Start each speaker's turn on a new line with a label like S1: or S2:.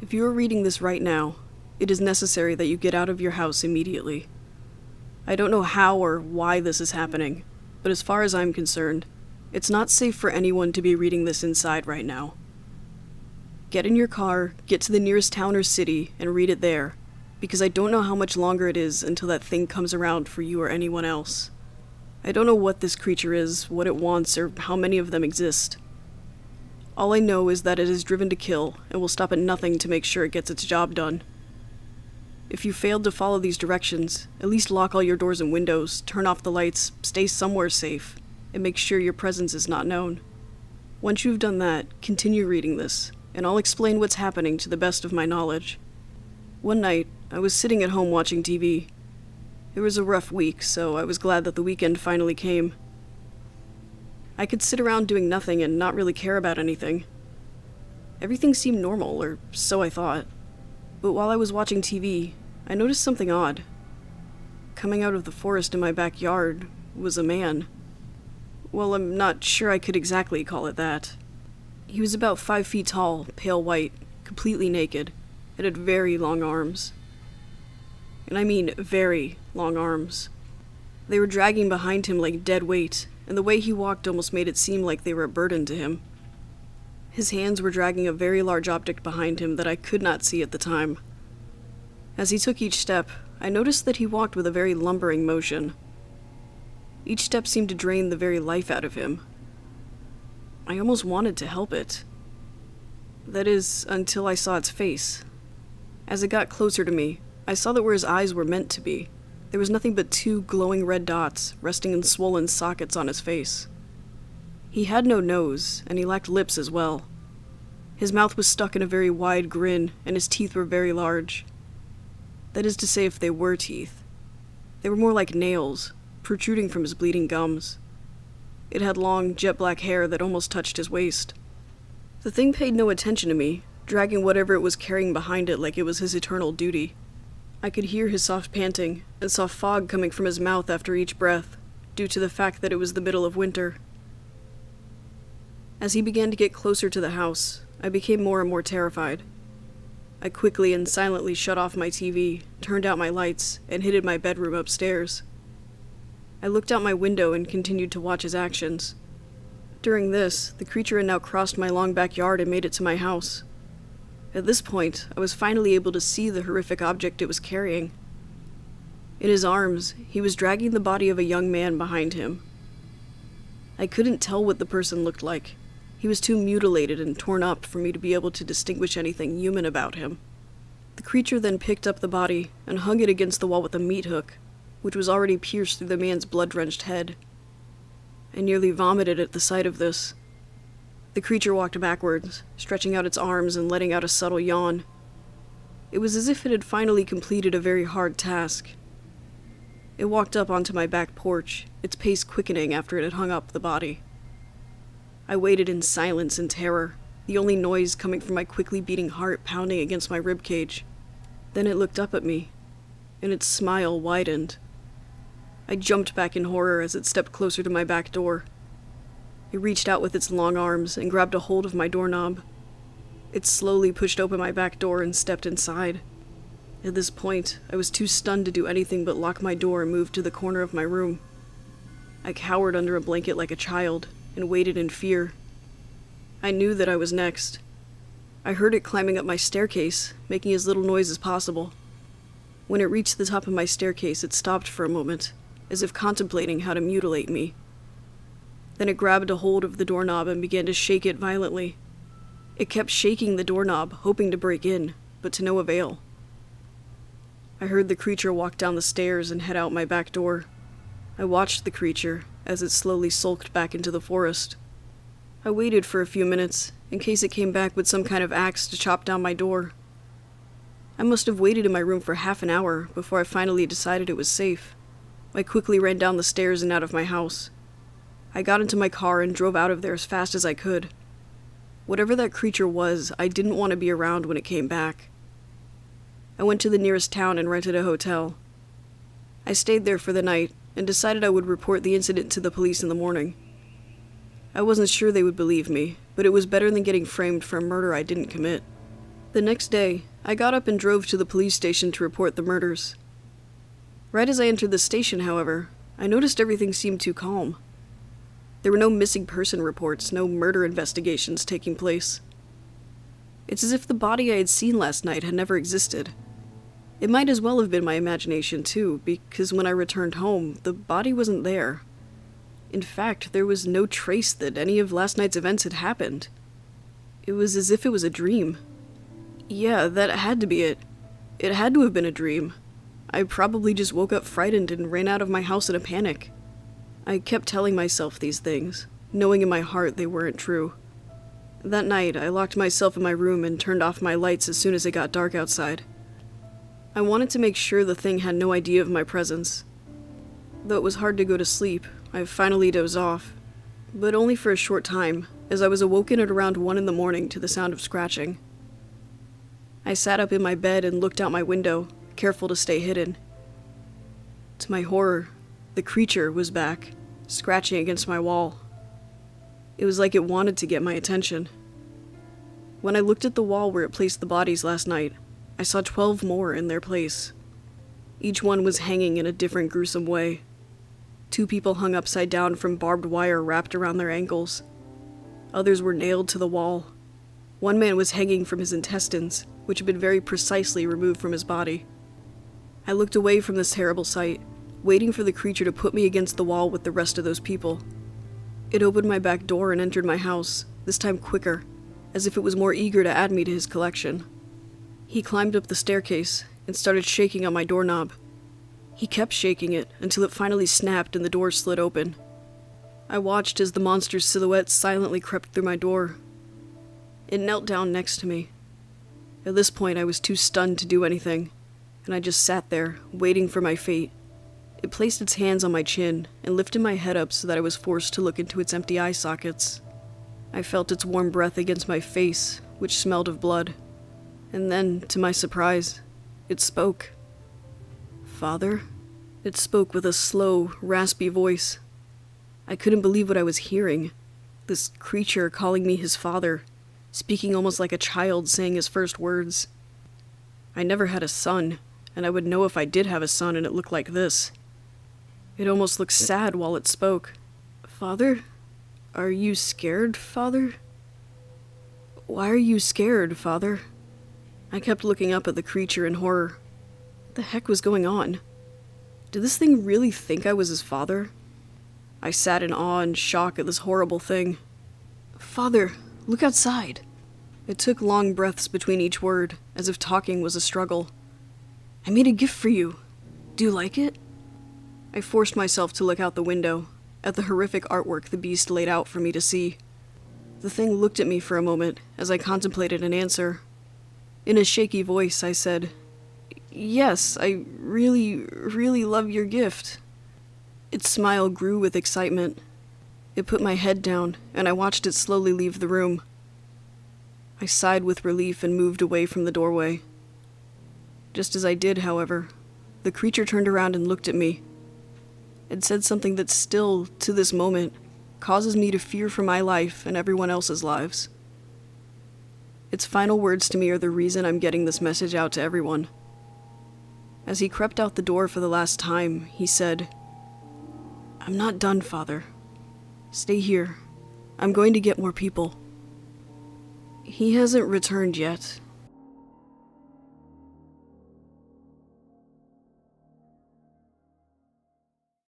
S1: If you are reading this right now, it is necessary that you get out of your house immediately. I don't know how or why this is happening, but as far as I'm concerned, it's not safe for anyone to be reading this inside right now. Get in your car, get to the nearest town or city, and read it there, because I don't know how much longer it is until that thing comes around for you or anyone else. I don't know what this creature is, what it wants, or how many of them exist. All I know is that it is driven to kill, and will stop at nothing to make sure it gets its job done. If you failed to follow these directions, at least lock all your doors and windows, turn off the lights, stay somewhere safe, and make sure your presence is not known. Once you've done that, continue reading this, and I'll explain what's happening to the best of my knowledge. One night, I was sitting at home watching TV. It was a rough week, so I was glad that the weekend finally came. I could sit around doing nothing and not really care about anything. Everything seemed normal, or so I thought. But while I was watching TV, I noticed something odd. Coming out of the forest in my backyard was a man. Well, I'm not sure I could exactly call it that. He was about 5 feet tall, pale white, completely naked, and had very long arms. And I mean very long arms. They were dragging behind him like dead weight, and the way he walked almost made it seem like they were a burden to him. His hands were dragging a very large object behind him that I could not see at the time. As he took each step, I noticed that he walked with a very lumbering motion. Each step seemed to drain the very life out of him. I almost wanted to help it. That is, until I saw its face. As it got closer to me, I saw that where his eyes were meant to be, there was nothing but 2 glowing red dots resting in swollen sockets on his face. He had no nose, and he lacked lips as well. His mouth was stuck in a very wide grin, and his teeth were very large. That is to say, if they were teeth. They were more like nails, protruding from his bleeding gums. It had long, jet-black hair that almost touched his waist. The thing paid no attention to me, dragging whatever it was carrying behind it like it was his eternal duty. I could hear his soft panting, and saw fog coming from his mouth after each breath, due to the fact that it was the middle of winter. As he began to get closer to the house, I became more and more terrified. I quickly and silently shut off my TV, turned out my lights, and hid in my bedroom upstairs. I looked out my window and continued to watch his actions. During this, the creature had now crossed my long backyard and made it to my house. At this point, I was finally able to see the horrific object it was carrying. In his arms, he was dragging the body of a young man behind him. I couldn't tell what the person looked like. He was too mutilated and torn up for me to be able to distinguish anything human about him. The creature then picked up the body and hung it against the wall with a meat hook, which was already pierced through the man's blood-drenched head. I nearly vomited at the sight of this. The creature walked backwards, stretching out its arms and letting out a subtle yawn. It was as if it had finally completed a very hard task. It walked up onto my back porch, its pace quickening after it had hung up the body. I waited in silence and terror, the only noise coming from my quickly beating heart pounding against my ribcage. Then it looked up at me, and its smile widened. I jumped back in horror as it stepped closer to my back door. It reached out with its long arms and grabbed a hold of my doorknob. It slowly pushed open my back door and stepped inside. At this point, I was too stunned to do anything but lock my door and move to the corner of my room. I cowered under a blanket like a child and waited in fear. I knew that I was next. I heard it climbing up my staircase, making as little noise as possible. When it reached the top of my staircase, it stopped for a moment, as if contemplating how to mutilate me. Then it grabbed a hold of the doorknob and began to shake it violently. It kept shaking the doorknob, hoping to break in, but to no avail. I heard the creature walk down the stairs and head out my back door. I watched the creature as it slowly sulked back into the forest. I waited for a few minutes, in case it came back with some kind of axe to chop down my door. I must have waited in my room for half an hour before I finally decided it was safe. I quickly ran down the stairs and out of my house. I got into my car and drove out of there as fast as I could. Whatever that creature was, I didn't want to be around when it came back. I went to the nearest town and rented a hotel. I stayed there for the night and decided I would report the incident to the police in the morning. I wasn't sure they would believe me, but it was better than getting framed for a murder I didn't commit. The next day, I got up and drove to the police station to report the murders. Right as I entered the station, however, I noticed everything seemed too calm. There were no missing person reports, no murder investigations taking place. It's as if the body I had seen last night had never existed. It might as well have been my imagination, too, because when I returned home, the body wasn't there. In fact, there was no trace that any of last night's events had happened. It was as if it was a dream. Yeah, that had to be it. It had to have been a dream. I probably just woke up frightened and ran out of my house in a panic. I kept telling myself these things, knowing in my heart they weren't true. That night, I locked myself in my room and turned off my lights as soon as it got dark outside. I wanted to make sure the thing had no idea of my presence. Though it was hard to go to sleep, I finally dozed off, but only for a short time, as I was awoken at around 1 a.m. to the sound of scratching. I sat up in my bed and looked out my window, careful to stay hidden. To my horror, the creature was back, scratching against my wall. It was like it wanted to get my attention. When I looked at the wall where it placed the bodies last night, I saw 12 more in their place. Each one was hanging in a different gruesome way. 2 people hung upside down from barbed wire wrapped around their ankles. Others were nailed to the wall. One man was hanging from his intestines, which had been very precisely removed from his body. I looked away from this terrible sight, waiting for the creature to put me against the wall with the rest of those people. It opened my back door and entered my house, this time quicker, as if it was more eager to add me to his collection. He climbed up the staircase and started shaking on my doorknob. He kept shaking it until it finally snapped and the door slid open. I watched as the monster's silhouette silently crept through my door. It knelt down next to me. At this point, I was too stunned to do anything, and I just sat there, waiting for my fate. It placed its hands on my chin and lifted my head up so that I was forced to look into its empty eye sockets. I felt its warm breath against my face, which smelled of blood. And then, to my surprise, it spoke. "Father?" It spoke with a slow, raspy voice. I couldn't believe what I was hearing. This creature calling me his father, speaking almost like a child saying his first words. I never had a son, and I would know if I did have a son and it looked like this. It almost looked sad while it spoke. "Father? Are you scared, Father? Why are you scared, Father?" I kept looking up at the creature in horror. What the heck was going on? Did this thing really think I was his father? I sat in awe and shock at this horrible thing. "Father, look outside." It took long breaths between each word, as if talking was a struggle. "I made a gift for you. Do you like it?" I forced myself to look out the window, at the horrific artwork the beast laid out for me to see. The thing looked at me for a moment as I contemplated an answer. In a shaky voice, I said, "Yes, I really, really love your gift." Its smile grew with excitement. It put my head down, and I watched it slowly leave the room. I sighed with relief and moved away from the doorway. Just as I did, however, the creature turned around and looked at me. It said something that still, to this moment, causes me to fear for my life and everyone else's lives. Its final words to me are the reason I'm getting this message out to everyone. As he crept out the door for the last time, he said, "I'm not done, Father. Stay here. I'm going to get more people." He hasn't returned yet,